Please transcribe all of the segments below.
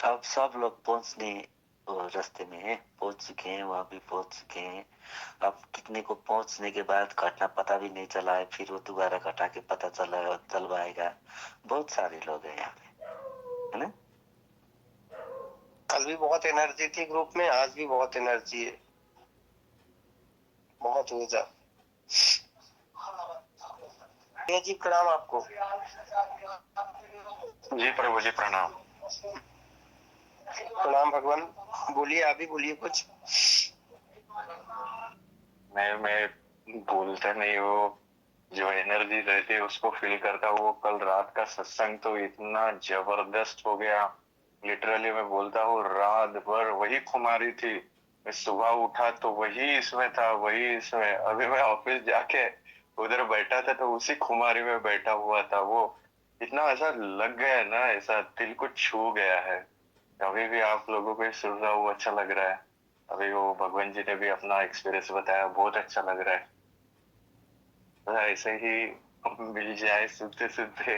अब सब लोग पहुंचने रास्ते में है, पहुंच चुके हैं, वहां भी पहुंच चुके हैं। अब कितने को पहुंचने के बाद घटना पता भी नहीं चला है, फिर वो दोबारा घटा के पता चलवाएगा। बहुत सारे लोग हैं यहाँ पे, है ना। कल भी बहुत एनर्जी थी ग्रुप में, आज भी बहुत एनर्जी है, बहुत ऊर्जा। जी प्रणाम आपको। जी प्रभु जी प्रणाम। प्रणाम भगवान। बोलिए, आप भी बोलिए कुछ। मैं बोलता नहीं, वो जो एनर्जी रहती है उसको फील करता हूँ। वो कल रात का सत्संग तो इतना जबरदस्त हो गया, लिटरली मैं बोलता हूँ रात भर वही खुमारी थी। मैं सुबह उठा तो वही इसमें था, वही इसमें। अभी मैं ऑफिस जाके उधर बैठा था तो उसी खुमारी में बैठा हुआ था। वो इतना ऐसा लग गया ना, ऐसा दिल को छू गया है। अभी भी आप लोगों को सुन रहा हूँ, अच्छा लग रहा है। अभी वो भगवान जी ने भी अपना एक्सपीरियंस बताया, बहुत अच्छा लग रहा है। तो ऐसे ही मिल जाए सुनते सुनते।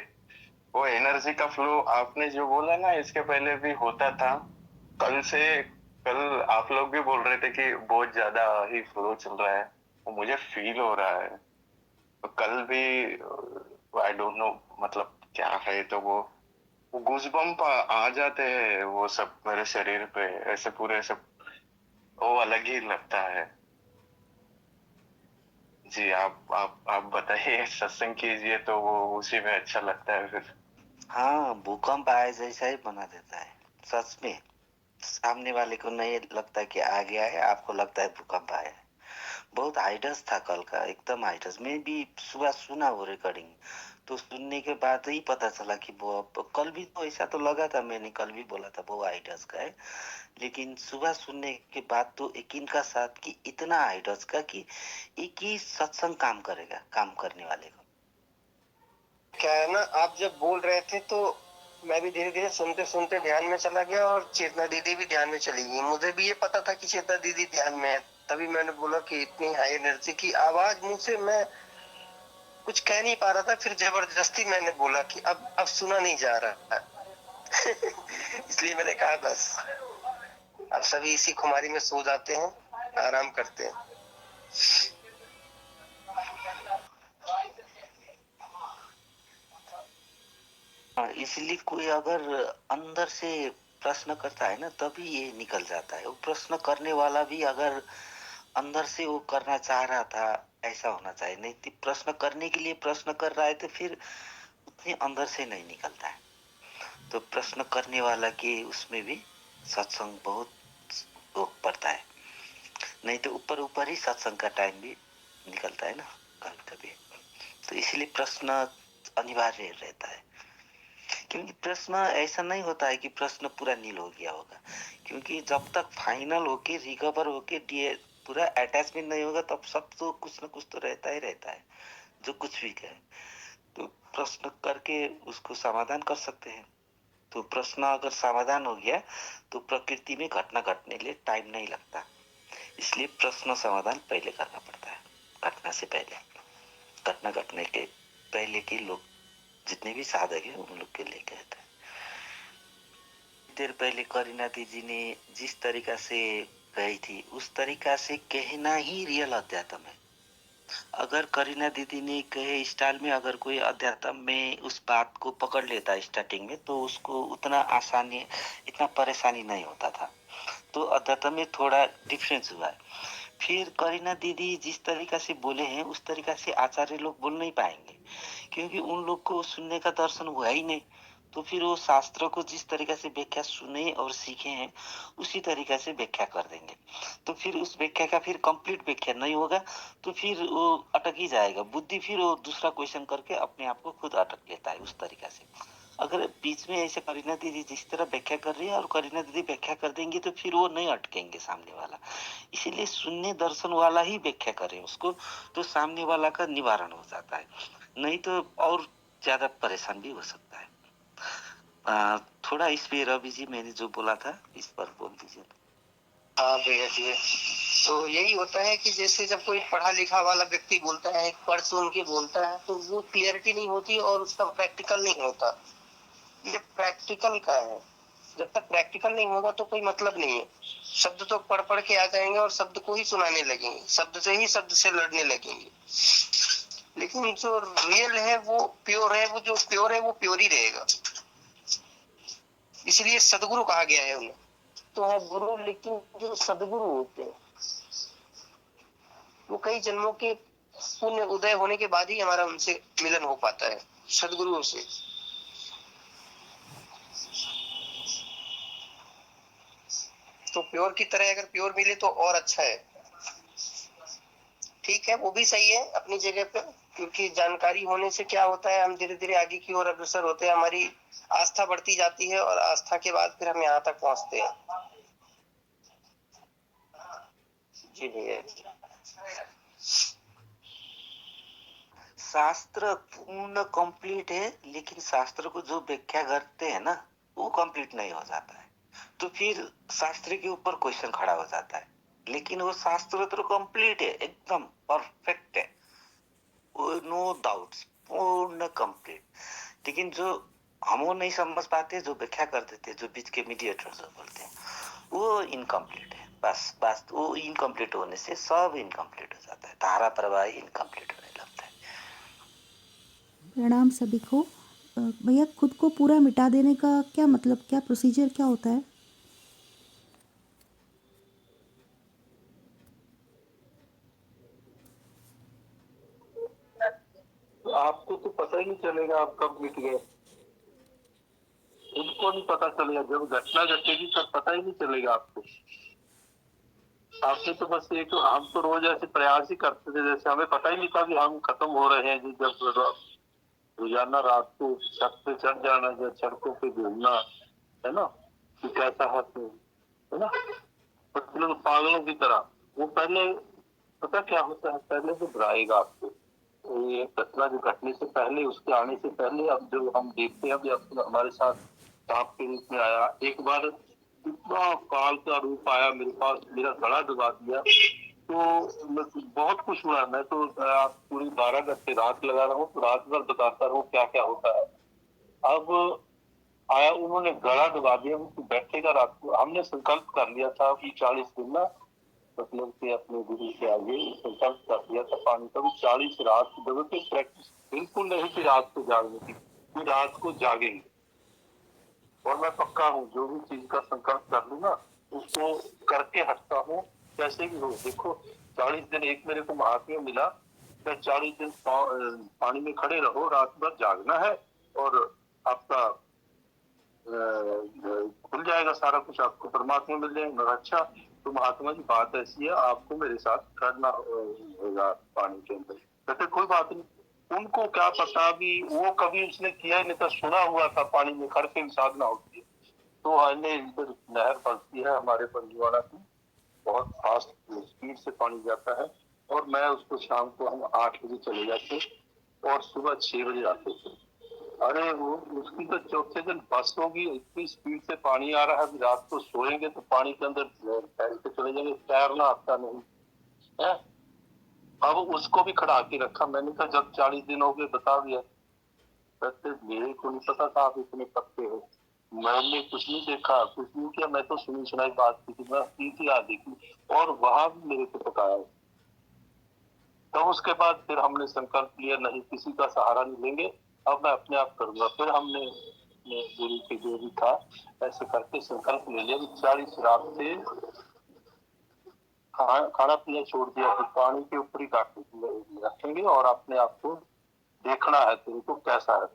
वो एनर्जी का फ्लो आपने जो बोला ना, इसके पहले भी होता था। कल आप लोग भी बोल रहे थे कि बहुत ज्यादा ही फ्लो चल रहा है, वो मुझे फील हो रहा है। तो कल भी आई डोंट नो मतलब क्या है, तो वो गूज़बम्प आ जाते हैं वो सब मेरे शरीर पे, ऐसे पूरे ऐसे, वो अलग ही लगता है। जी आप बताइए, सत्संग कीजिए तो वो उसी में अच्छा लगता है फिर। हाँ, भूकंप आए जैसा ही बना देता है सच में। सामने वाले को नहीं लगता कि आ गया है, आपको लगता है भूकंप आया है। बहुत हाइडस था कल का, एकदम हाइडस। मैं भी सुबह सुना वो रिकॉर्डिंग, तो सुनने के बाद ही पता चला कि वो कल भी तो ऐसा तो लगा था, मैंने कल भी बोला था वो हाइडस का है। लेकिन सुबह सुनने के बाद तो यकीन का साथ कि इतना हाइडस का कि एक ही सत्संग काम करेगा, काम करने वाले को। क्या है ना, आप जब बोल रहे थे तो मैं भी धीरे धीरे सुनते सुनते ध्यान में चला गया, और चेतना दीदी भी ध्यान में चली गई। मुझे भी ये पता था कि चेतना दीदी ध्यान में है, तभी मैंने बोला कि इतनी हाई एनर्जी की आवाज मुंह से मैं कुछ कह नहीं पा रहा था, फिर जबरदस्ती मैंने बोला कि अब सुना नहीं जा रहा है। इसलिए मैंने कहा बस अब सभी इसी खुमारी में सो जाते हैं, आराम करते हैं। हाँ, इसलिए कोई अगर अंदर से प्रश्न करता है ना, तभी ये निकल जाता है। वो प्रश्न करने वाला भी अगर अंदर से वो करना चाह रहा था, ऐसा होना चाहिए। नहीं तो प्रश्न करने के लिए प्रश्न कर रहा है तो फिर उतने अंदर से नहीं निकलता है। तो प्रश्न करने वाला के उसमें भी सत्संग बहुत वो पड़ता है। नहीं तो ऊपर ऊपर ही सत्संग का टाइम भी निकलता है ना कभी कभी। तो इसलिए प्रश्न अनिवार्य रहता है, क्योंकि प्रश्न ऐसा नहीं होता है कि प्रश्न पूरा नील हो गया होगा। क्योंकि जब तक फाइनल होके रिकवर होके पूरा अटैचमेंट नहीं होगा, तब सब तो कुछ ना कुछ तो रहता ही रहता है, जो कुछ भी कहे। तो प्रश्न करके उसको समाधान कर सकते हैं। तो प्रश्न अगर समाधान हो गया तो प्रकृति में घटना घटने के लिए टाइम नहीं लगता। इसलिए प्रश्न समाधान पहले करना पड़ता है, घटना से पहले। घटना घटने के पहले के लोग जितने भी साधक हैं उन लोग के लिए कहते हैं। देर पहले करीना दीदी ने जिस तरीका से कही थी, उस तरीका से कहना ही रियल अध्यात्म है। अगर करीना दीदी ने कहे स्टाइल में अगर कोई अध्यात्म में उस बात को पकड़ लेता स्टार्टिंग में, तो उसको उतना आसानी, इतना परेशानी नहीं होता था। तो अध्यात्म में थोड़ा डिफरेंस हुआ है। फिर करीना दीदी जिस तरीका से बोले हैं उस तरीका से आचार्य लोग बोल नहीं पाएंगे, क्योंकि उन लोग को सुनने का दर्शन हुआ ही नहीं। तो फिर वो शास्त्र को जिस तरीका से व्याख्या सुने और सीखे हैं उसी तरीका से व्याख्या कर देंगे। तो फिर उस व्याख्या का फिर कंप्लीट व्याख्या नहीं होगा, तो फिर वो अटक ही जाएगा। बुद्धि फिर वो दूसरा क्वेश्चन करके अपने आप को खुद अटक लेता है उस तरीका से। अगर बीच में ऐसे करीना दीदी जिस तरह व्याख्या कर रही है और करीना दीदी व्याख्या कर देंगे तो फिर वो नहीं अटकेंगे सामने वाला। इसीलिए सुनने दर्शन वाला ही व्याख्या करे उसको, तो सामने वाला का निवारण हो जाता है। नहीं तो और ज्यादा परेशान भी हो सकता है। थोड़ा इस पे रवि जी मैंने जो बोला था इस पर बोल दीजिए। हाँ भैया जी, तो यही होता है कि जैसे जब कोई पढ़ा लिखा वाला व्यक्ति बोलता है, पढ़ सुन के बोलता है, तो वो क्लियरिटी नहीं होती और उसका प्रैक्टिकल नहीं होता। ये प्रैक्टिकल का है। जब तक प्रैक्टिकल नहीं होगा तो कोई मतलब नहीं है। शब्द तो पढ़ पढ़ के आ जाएंगे और शब्द को ही सुनाने लगेंगे, शब्द से लड़ने लगेंगे। लेकिन जो रियल है वो प्योर है, वो जो प्योर है वो प्योर ही रहेगा। इसलिए सदगुरु कहा गया है उन्हें। तो है गुरु, लेकिन जो सदगुरु होते हैं वो कई जन्मों के पुण्य उदय होने के बाद ही हमारा उनसे मिलन हो पाता है, सदगुरुओं से। तो प्योर की तरह अगर प्योर मिले तो और अच्छा है। ठीक है, वो भी सही है अपनी जगह पे, क्योंकि जानकारी होने से क्या होता है, हम धीरे धीरे आगे की ओर अग्रसर होते हैं, हमारी आस्था बढ़ती जाती है और आस्था के बाद फिर हम यहाँ तक पहुंचते हैं। जी भैया। शास्त्र पूर्ण कंप्लीट है, लेकिन शास्त्र को जो व्याख्या करते हैं ना वो कंप्लीट नहीं हो जाता है, तो फिर शास्त्र के ऊपर क्वेश्चन खड़ा हो जाता है। लेकिन वो शास्त्र तो कंप्लीट है, एकदम परफेक्ट है, नो डाउट्स, पूर्ण कंप्लीट। लेकिन जो हम वो नहीं समझ पाते, जो व्याख्या कर देते, जो बीच के मीडिएटर जो बोलते हैं, वो इनकम्प्लीट है। बस वो इनकम्प्लीट होने से सब इनकम्प्लीट हो जाता है, धारा प्रवाह इनकम्प्लीट होने लगता है। प्रणाम सभी को। भैया, खुद को पूरा मिटा देने का क्या मतलब, क्या प्रोसीजर क्या होता है? आपको तो पता ही नहीं चलेगा आप कब मिट गए, उनको नहीं पता चलेगा। जब घटना घटेगी तब पता ही नहीं चलेगा आपको। आपने तो बस एक, हम तो रोज ऐसे प्रयास ही करते थे, जैसे हमें पता ही नहीं था कि हम खत्म हो रहे हैं। जी, जब रोजाना रात को छत पे चढ़ जाना, जब सड़कों पे घूमना, है ना, कि कैसा है ना, मतलब पागलों की तरह। वो पहले पता क्या होता है, पहले तो डराएगा आपको। तो ये घटना जो घटने से पहले, उसके आने से पहले, अब जो हम देखते हैं, अभी हमारे साथ सांप के रूप में आया एक बार, इतना काल का रूप आया मेरे पास, मेरा गला दबा दिया। तो मैं बहुत खुश हुआ। मैं तो आप पूरी 12 घंटे रात लगा रहा हूँ, तो रात भर बताता रहूँ क्या क्या होता है। अब आया, उन्होंने गला दबा दिया, वो बैठेगा रात को। हमने संकल्प कर लिया था कि 40 दिन ना, मतलब कि अपने गुरु के आगे संकल्प कर दिया था पानी का भी 40 रात की जरूरत है। प्रैक्टिस बिल्कुल नहीं थी रात को जागने की, कि रात को जागेंगे। और मैं पक्का हूँ, जो भी चीज का संकल्प कर लूँ ना, उसको करके हटता हूँ, कैसे भी हो। देखो, 40 दिन एक मेरे को महात्म्य मिला, 40 दिन पानी में खड़े रहो, रात भर जागना है, और आपका खुल जाएगा सारा कुछ, आपको परमात्मा मिल जाएगा। अच्छा, तो महात्मा जी बात ऐसी है, आपको मेरे साथ करना होगा पानी के अंदर। कहते कोई बात नहीं। उनको क्या पता भी, वो कभी उसने किया ही नहीं था, सुना हुआ था पानी में खड़ के साधना होती है। तो आने इधर नहर पड़ती है हमारे पंजवाड़ा की, बहुत फास्ट स्पीड से पानी जाता है। और मैं उसको शाम को हम 8 बजे चले जाते और सुबह 6 बजे आते थे। अरे वो उसकी तो चौथे दिन बस होगी, इतनी स्पीड से पानी आ रहा है, रात को सोएंगे तो पानी के अंदर तैर के चले जाएंगे, तैरना आता नहीं है। अब उसको भी खड़ा के रखा मैंने, कहा जब 40 दिन हो गए बता दिया। कहते मेरे को नहीं पता था आप इतने पक्के हो, मैंने कुछ नहीं देखा, कुछ नहीं किया, मैं तो सुनी सुनाई बात की थी, मैं सीधी आ देखी, और वहां भी मेरे को पकाया। तब उसके बाद फिर हमने संकल्प लिया, नहीं किसी का सहारा नहीं लेंगे, अब मैं अपने आप करूंगा। फिर हमने गुरु के जो भी था, ऐसे करके संकल्प ले लिया। 40 रात से खाना पीना छोड़ दिया, तो पानी के ऊपर ही रखेंगे, और अपने आप को देखना है तेरे को कैसा है।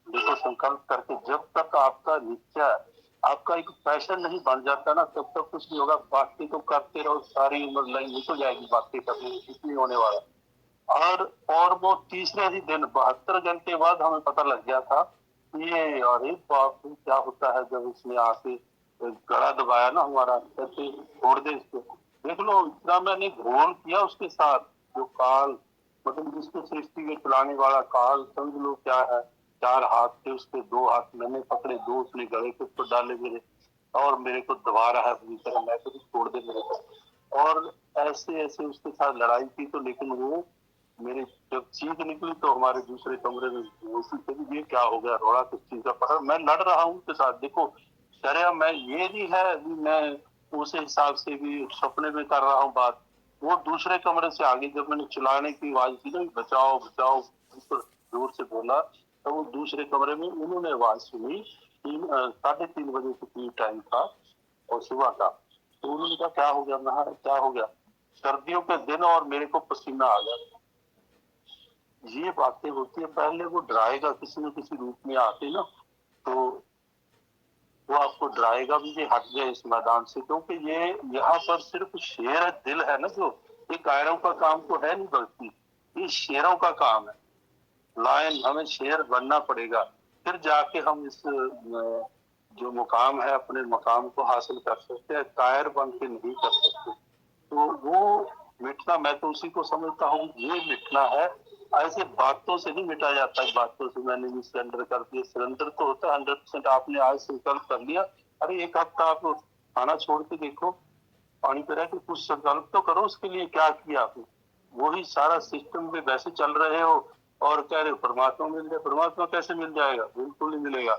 देखो, संकल्प करके जब तक आपका निश्चय, आपका एक पैशन नहीं बन जाता ना, तब तक कुछ नहीं होगा। बातें तो करते रहो, सारी उम्र नहीं निकल जाएगी बातें करने, कुछ नहीं होने वाला। और वो तीसरे ही दिन 72 घंटे बाद हमें पता लग गया था, ये अरे बाप रे क्या होता है जब उसने आके गला दबाया ना हमारा, कैसे छोड़ दे इसको। देख लो, इतना मैंने घोल किया उसके साथ, जो काल, मतलब जिसको सृष्टि में चलाने वाला काल, समझ लो क्या है। 4 हाथ थे उसके, 2 हाथ मैंने पकड़े, 2 उसने गले के ऊपर डाले मेरे, और मेरे को दबा रहा है पूरी तरह। मैं तो छोड़ दे मेरे को। और ऐसे ऐसे उसके साथ लड़ाई की, तो लेकिन वो मेरे जब चीख निकली तो हमारे दूसरे कमरे में उसी से भी, ये क्या हो गया, रोड़ा किस चीज का पड़ा, मैं लड़ रहा हूँ उसके साथ। देखो, करे मैं ये नहीं है भी मैं उस हिसाब से भी सपने में कर रहा हूँ बात। वो दूसरे कमरे से आगे जब मैंने चिल्लाने की आवाज की ना बचाओ बचाओ ऊपर जोर से बोला, तो वो दूसरे कमरे में उन्होंने आवाज सुनी। 3:30 बजे के करीब टाइम था और सुबह का। तो उन्होंने कहा क्या हो गया? मैं कहा, क्या हो गया? सर्दियों के दिन और मेरे को पसीना आ गया। ये बातें होती है। पहले वो डराएगा किसी न किसी रूप में आके ना, तो वो आपको डराएगा भी, ये हट जाए इस मैदान से, क्योंकि ये यहाँ पर सिर्फ शेर दिल है ना, जो ये कायरों का काम तो है नहीं, बल्कि ये शेरों का काम है। लायन, हमें शेर बनना पड़ेगा, फिर जाके हम इस जो मुकाम है अपने मकाम को हासिल कर सकते हैं। कायर बन के नहीं कर सकते। तो वो मिटना, मैं तो उसी को समझता हूँ ये मिटना है। ऐसे बातों से नहीं मिटा जाता है। बातों से मैंने भी सरेंडर कर दिया, सरेंडर तो होता है 100%। आपने आज संकल्प कर लिया, अरे एक हफ्ता आप खाना छोड़ के देखो, पानी पे रह के कुछ संकल्प तो करो उसके लिए, क्या किया आपने? वही सारा सिस्टम में वैसे चल रहे हो और कह रहे हो परमात्मा मिल जाए। परमात्मा कैसे मिल जाएगा? बिल्कुल नहीं मिलेगा।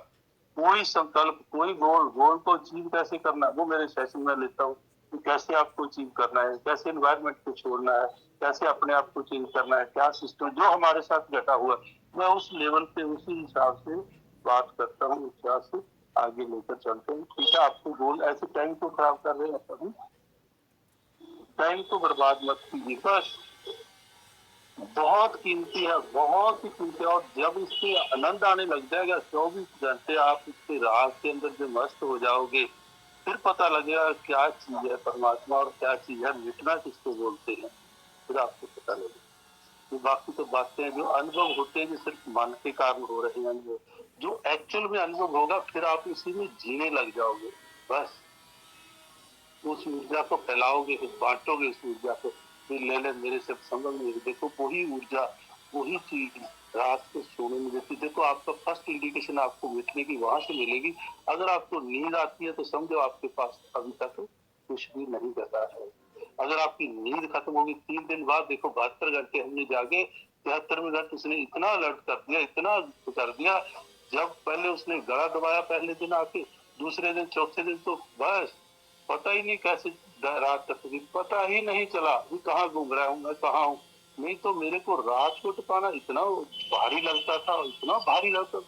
कोई संकल्प, कोई गोल, गोल को अचीव कैसे करना, वो मेरे सेशन में लेता हूँ कि कैसे आपको अचीव करना है, कैसे एनवायरनमेंट को छोड़ना है, कैसे अपने आप को चेंज करना है, क्या सिस्टम जो हमारे साथ घटा हुआ है, मैं उस लेवल पे उसी हिसाब से बात करता हूँ, उस हिसाब से आगे लेकर चलते हैं। ठीक है, आपको गोल ऐसे टाइम को खराब कर रहे हैं, तभी टाइम को बर्बाद मत कीजिए। बस बहुत कीमती है, बहुत ही कीमती है। और जब इससे आनंद आने लग जाएगा, 24 घंटे आप इसके राज के अंदर जो मस्त हो जाओगे, फिर पता लगेगा क्या चीज है परमात्मा और क्या चीज है मिटना किसको बोलते हैं, फिर आपको पता लगेगा। तो बाकी तो बातें जो अनुभव होते हैं, जो सिर्फ मन के कारण हो रहे हैं अनुभव, जो एक्चुअल में अनुभव होगा, फिर आप इसी में जीने लग जाओगे। बस उस ऊर्जा को फैलाओगे, फिर बांटोगे उस ऊर्जा को, फिर ले ले मेरे से संभव नहीं है। देखो वही ऊर्जा, वही चीज रात को सोने में देती। देखो आपका फर्स्ट इंडिकेशन आपको मिटने की वहां से मिलेगी। अगर आपको नींद आती है तो समझो आपके पास अभी तक कुछ भी नहीं बचा है। अगर आपकी नींद खत्म होगी 3 दिन बाद, देखो 72 घंटे हमने जागे, 73वें घंटे उसने इतना अलर्ट कर दिया, इतना कर दिया। जब पहले उसने गला दबाया पहले दिन आके, दूसरे दिन चौथे दिन तो बस पता ही नहीं कैसे रात तक पता ही नहीं चला कि कहाँ घूम रहा हूँ, मैं कहाँ हूँ। नहीं तो मेरे को रात को टपाना इतना भारी लगता था, इतना भारी लगता।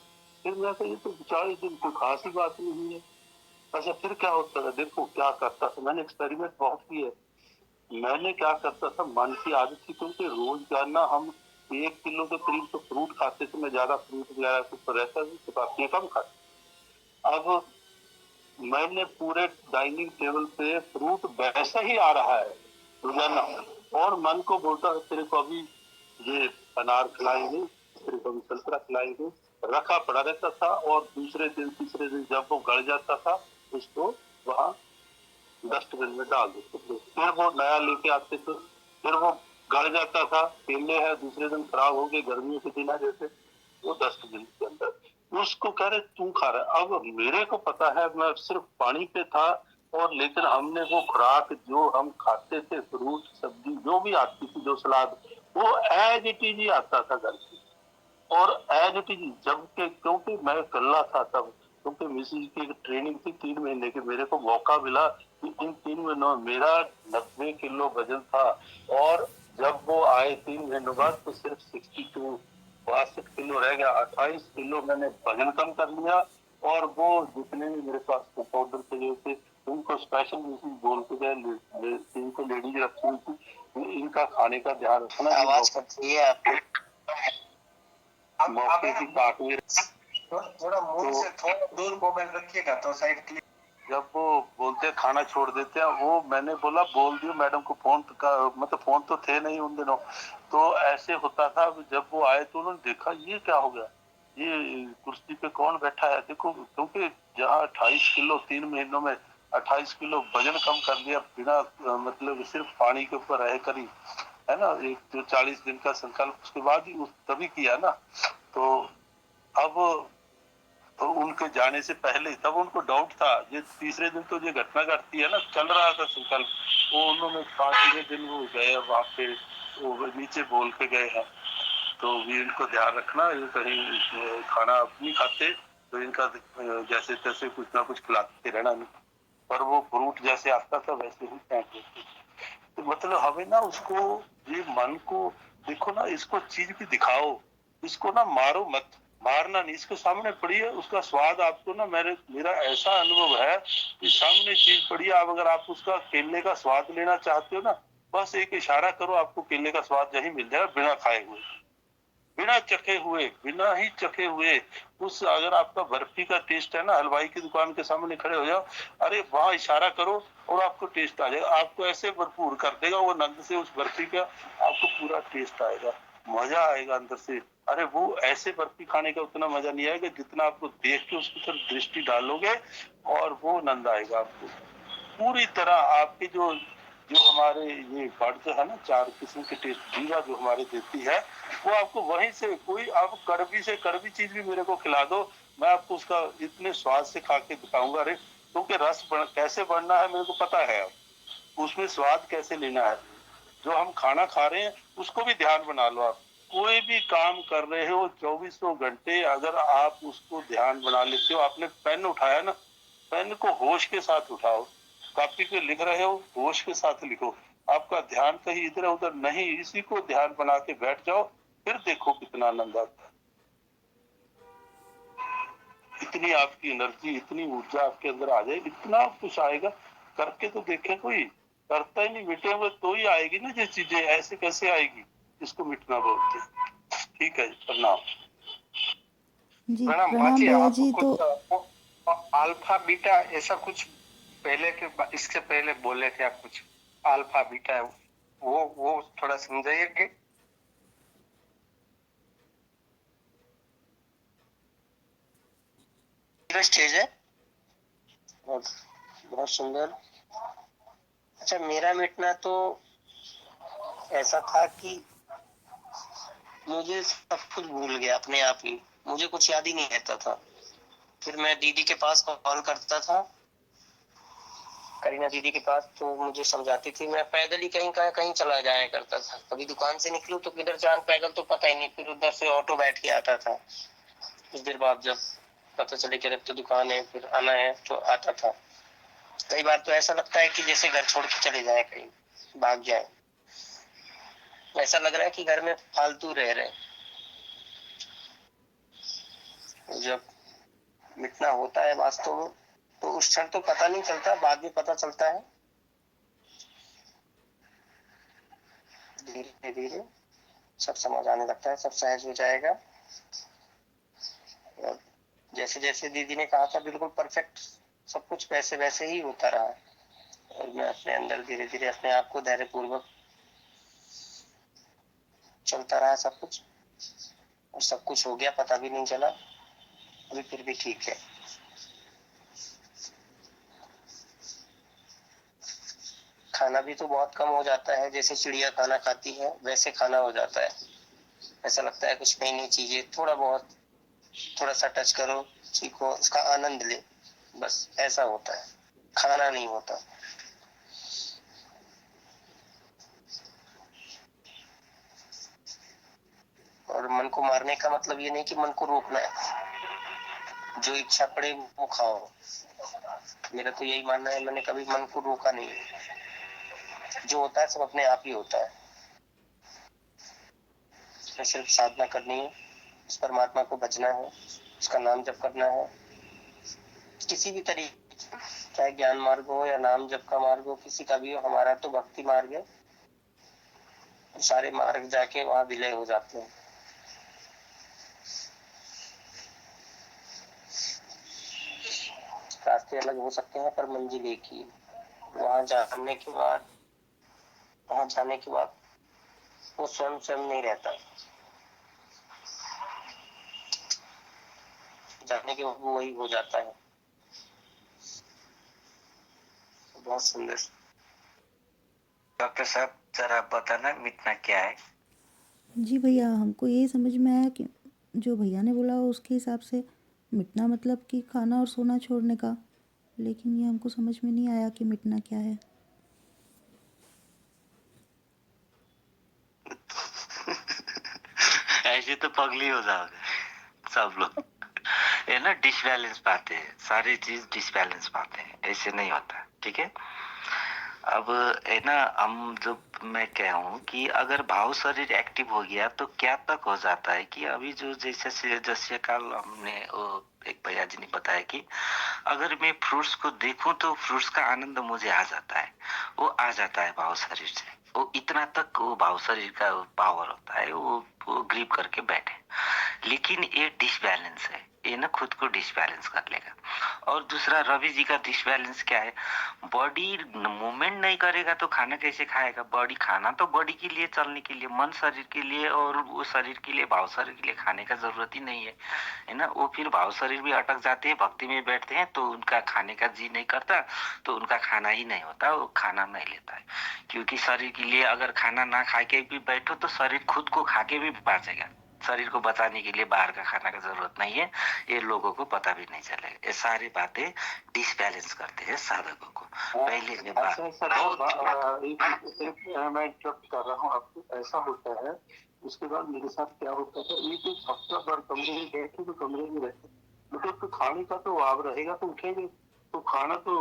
फिर मैं ये तो 40 दिन कोई खास ही बात नहीं है। अच्छा फिर क्या होता था, देखो क्या करता था, मैंने एक्सपेरिमेंट बहुत किए। मैंने क्या करता था, मन की आदत थी, क्योंकि रोज जाना हम 1 किलो के करीब तो फ्रूट खाते थे। मैं ज्यादा फ्रूट वगैरह कुछ तो रहता नहीं, तो बाकी कम खाते। अब मैंने पूरे डाइनिंग टेबल पे फ्रूट वैसा ही आ रहा है रोजाना, और मन को बोलता है तेरे को अभी ये अनार खिलाएंगे, तेरे को अभी संतरा खिलाएंगे, रखा पड़ा रहता था। और दूसरे दिन तीसरे दिन जब वो गड़ जाता था, उसको वहां डस्टबिन में डाल देते थे। फिर वो नया लेके आते थे, फिर वो गड़ जाता था, केले है दूसरे दिन खराब हो गए, गर्मियों के दिन है जैसे, वो डस्टबिन के अंदर। उसको कह रहे तू खा रहा है। अब मेरे को पता है मैं सिर्फ पानी पे था, और लेकिन हमने वो खुराक जो हम खाते थे, फ्रूट सब्जी जो भी आती थी, जो सलाद, वो एज इट इज ही आता था घर से। और एज इट इज जबकि, क्योंकि मैं अकेला था तब, क्योंकि मिसिज की एक ट्रेनिंग थी 3 महीने की, मेरे को मौका मिला कि इन 3 महीनों में मेरा 90 किलो वजन था। और जब वो आए 3 महीनों बाद तो सिर्फ 62 62 किलो रह गया। 28 किलो मैंने वजन कम कर लिया। और वो जितने भी मेरे पास पाउडर चाहिए थे, उनको स्पेशल मिसिज बोल के गए, इनको लेडीज रखी हुई थी, इनका खाने का ध्यान रखना। आवाज करती है आपको, मौके की काट में थोड़ा मुंह से थोड़ा दूर मोबाइल रखिएगा तो साइड क्लिक। जब वो बोलते हैं खाना छोड़ देते हैं, वो मैंने बोला बोल दियो मैडम को, फोन का मतलब फोन तो थे नहीं उन दिनों। तो ऐसे होता था, जब वो आए तो उन्होंने देखा ये क्या हो गया, ये कुर्सी पे कौन बैठा है। देखो क्योंकि जहाँ 28 किलो 3 महीनों में 28 किलो वजन कम कर दिया बिना मतलब सिर्फ पानी के ऊपर रह कर ही, है ना, एक जो 40 दिन का संकल्प उसके बाद ही तभी किया ना। तो अब तो उनके जाने से पहले तब उनको डाउट था, ये तीसरे दिन तो ये घटना घटती है ना, चल रहा था संकल्प। वो उन्होंने 5वें दिन वो गए वहां पे, वो नीचे बोल के गए हैं। तो भी इनको ध्यान रखना, ये कहीं खाना नहीं खाते, तो इनका जैसे तैसे कुछ ना कुछ खिलाते रहना, पर वो फ्रूट जैसे आता था वैसे ही फेंक देते। तो मतलब हमें ना उसको, ये मन को देखो ना, इसको चीज भी दिखाओ, इसको ना मारो मत, मारना नहीं, इसके सामने पड़ी है, उसका स्वाद आपको ना, मेरा ऐसा अनुभव है कि सामने चीज पड़ी है, आप अगर आप उसका केले का स्वाद लेना चाहते हो ना, बस एक इशारा करो, आपको केले का स्वाद यही मिल जाएगा, बिना खाए हुए, बिना चखे हुए, बिना ही चखे हुए। उस अगर आपका बर्फी का टेस्ट है ना, हलवाई की दुकान के सामने खड़े हो जाओ, अरे वहां इशारा करो और आपको टेस्ट आ जाएगा, आपको ऐसे भरपूर कर देगा वो नंद से उस बर्फी का, आपको पूरा टेस्ट आएगा, मजा आएगा अंदर से। अरे वो ऐसे बर्फी खाने का उतना मजा नहीं आएगा जितना आपको देख के उसकी तरफ दृष्टि डालोगे, और वो नंद आएगा आपको पूरी तरह। आपके जो जो हमारे ये बड जो है ना, 4 किस्म के टेस्ट जीवा जो हमारे देती है, वो आपको वहीं से, कोई आप कड़वी से कड़वी चीज भी मेरे को खिला दो, मैं आपको उसका इतने स्वाद से खा के दिखाऊंगा। अरे क्योंकि कैसे बढ़ना है मेरे को पता है, अब उसमें स्वाद कैसे लेना है, जो हम खाना खा रहे हैं उसको भी ध्यान बना लो। आप कोई भी काम कर रहे हो 2400 घंटे, अगर आप उसको ध्यान बना लेते हो, आपने पेन उठाया ना, पेन को होश के साथ उठाओ, कॉपी पे लिख रहे हो होश के साथ लिखो, आपका ध्यान कहीं इधर उधर नहीं, इसी को ध्यान बना के बैठ जाओ, फिर देखो कितना आनंद आता है, इतनी आपकी एनर्जी, इतनी ऊर्जा आपके अंदर आ जाए, इतना कुछ आएगा। करके तो देखे, कोई करता ही नहीं, मिटे हुए तो ही आएगी ना ये चीजें, ऐसे कैसे आएगी, इसको मिटना बोलते। ठीक है, प्रणाम। जी मैडम प्रणाम बाकी भैया आप जी। तो कुछ अल्फा बीटा ऐसा कुछ पहले के इसके पहले बोले थे आप कुछ, अल्फा बीटा वो थोड़ा समझाइए कि स्टेज है। बहुत बहुत सुंदर। अच्छा, मेरा मिटना तो ऐसा था कि मुझे सब कुछ भूल गया अपने आप ही, मुझे कुछ याद ही नहीं रहता था। फिर मैं दीदी के पास कॉल करता था, करीना दीदी के पास, तो मुझे समझाती थी। मैं पैदल ही कहीं चला जाया करता था, कभी दुकान से निकलूं तो किधर जाऊं पैदल तो पता ही नहीं, फिर उधर से ऑटो बैठ के आता था। कुछ देर बाद जब पता चले कि अब तो दुकान है, फिर आना है, तो आता था। कई बार तो ऐसा लगता है कि जैसे घर छोड़ के चले जाए, कहीं भाग जाए, ऐसा लग रहा है कि घर में फालतू रह रहे। जब मिटना होता है वास्तव में, तो उस क्षण तो पता नहीं चलता, बाद में पता चलता है। धीरे धीरे सब समझ आने लगता है, सब सहज हो जाएगा। और जैसे जैसे दीदी ने कहा था, बिल्कुल परफेक्ट सब कुछ वैसे वैसे ही होता रहा, और मैं अपने अंदर धीरे धीरे अपने आप को धैर्य पूर्वक चलता रहा सब कुछ, और सब कुछ हो गया, पता भी नहीं चला। अभी फिर भी ठीक है। खाना भी तो बहुत कम हो जाता है, जैसे चिड़िया खाना खाती है वैसे खाना हो जाता है। ऐसा लगता है कुछ नई नई चीजें, थोड़ा बहुत, थोड़ा सा टच करो, सीखो, उसका आनंद ले, बस ऐसा होता है, खाना नहीं होता। और मन को मारने का मतलब ये नहीं कि मन को रोकना है, जो इच्छा पड़े वो खाओ। मेरा तो यही मानना है, मैंने कभी मन को रोका नहीं है। जो होता है सब अपने आप ही होता है। इसमें सिर्फ साधना करनी है, उस परमात्मा को भजना है, उसका नाम जप करना है, किसी भी तरीके, चाहे ज्ञान मार्ग हो या नाम जप का मार्ग हो, किसी का भी हो। हमारा तो भक्ति मार्ग है, सारे मार्ग जाके वहां विलय हो जाते हैं। रास्ते अलग हो सकते हैं पर मंजिल एक ही। वहां जाने के बाद वो स्वयं स्वयं नहीं रहता, जाने के बाद वो वही हो जाता है। बहुत सुंदर। डॉक्टर साहब, जरा आप बताना मिटना क्या है। जी भैया, हमको यही समझ में आया कि जो भैया ने बोला उसके हिसाब से मिटना मतलब कि खाना और सोना छोड़ने का, लेकिन ये हमको समझ में नहीं आया कि मिटना क्या है। ऐसे तो पगली हो जाओगे सब लोग। ये ना डिसबैलेंस बातें है, सारी चीज डिसबैलेंस बातें हैं, ऐसे नहीं होता, ठीक है। अब है ना, हम जो मैं कह हूँ कि अगर भाव शरीर एक्टिव हो गया तो क्या तक हो जाता है कि अभी जो जैसे कल हमने वो एक भैया जी ने बताया कि अगर मैं फ्रूट्स को देखूं तो फ्रूट्स का आनंद मुझे आ जाता है, वो आ जाता है भाव शरीर से, वो इतना तक वो भाव शरीर का पावर होता है, वो ग्रिप करके बैठे। लेकिन ये डिसबैलेंस है, ये ना खुद को डिसबैलेंस कर लेगा। और दूसरा रवि जी का डिसबैलेंस क्या है, बॉडी मूवमेंट नहीं करेगा तो खाना कैसे खाएगा। बॉडी खाना तो बॉडी के लिए, चलने के लिए, मन शरीर के लिए, और वो शरीर के लिए, भाव शरीर के लिए खाने का जरूरत ही नहीं है ना। वो फिर भाव शरीर भी अटक जाते हैं, भक्ति में बैठते हैं तो उनका खाने का जी नहीं करता, तो उनका खाना ही नहीं होता, वो खाना नहीं लेता है। क्योंकि शरीर के लिए अगर खाना ना खा के भी बैठो तो शरीर खुद को खा के भी बाँचेगा। शरीर को बचाने के लिए बाहर का खाना का जरूरत नहीं है, ये लोगों को पता भी नहीं चलेगा। ये सारी बातें डिसबैलेंस करते हैं साधकों को। पहले के बाद मैं इंटरप्ट कर रहा हूँ आपको, ऐसा होता है। उसके बाद मेरे साथ क्या होता है, एक हफ्ता भर कमरे में बैठे तो कमरे में रहते, मतलब तो खाने का तो आप रहेगा तो उठेंगे, तो खाना तो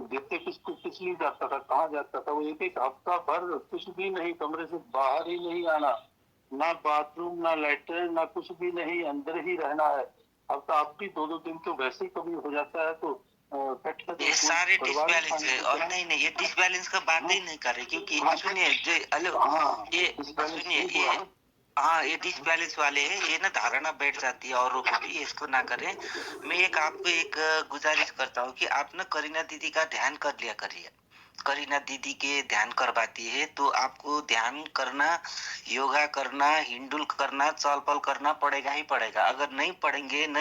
देखते किस लिए जाता था, कहाँ जाता था। वो एक हफ्ता भर कुछ भी नहीं, कमरे से बाहर ही नहीं आना, ना बाथरूम ना लैट्रिन ना कुछ भी नहीं, अंदर ही रहना है। अब तो आप भी 2-2 दिन तो वैसे ही कभी हो जाता है, तो ये सारे डिसबैलेंस है। और नहीं, ये डिसबैलेंस का बात ही नहीं कर रहे, क्योंकि सुनिए जो ये सुनिए ये, हाँ, ये डिसबैलेंस वाले हैं, ये ना धारणा बैठ जाती है औरों को भी, इसको ना करें। मैं आपको एक गुजारिश करता हूँ कि आप ना करीना दीदी का ध्यान कर लिया करिए। करीना दीदी के ध्यान करवाती है तो आपको ध्यान करना, योगा करना, हिंडुल करना, चल पल करना पड़ेगा ही पड़ेगा। अगर नहीं पढ़ेंगे,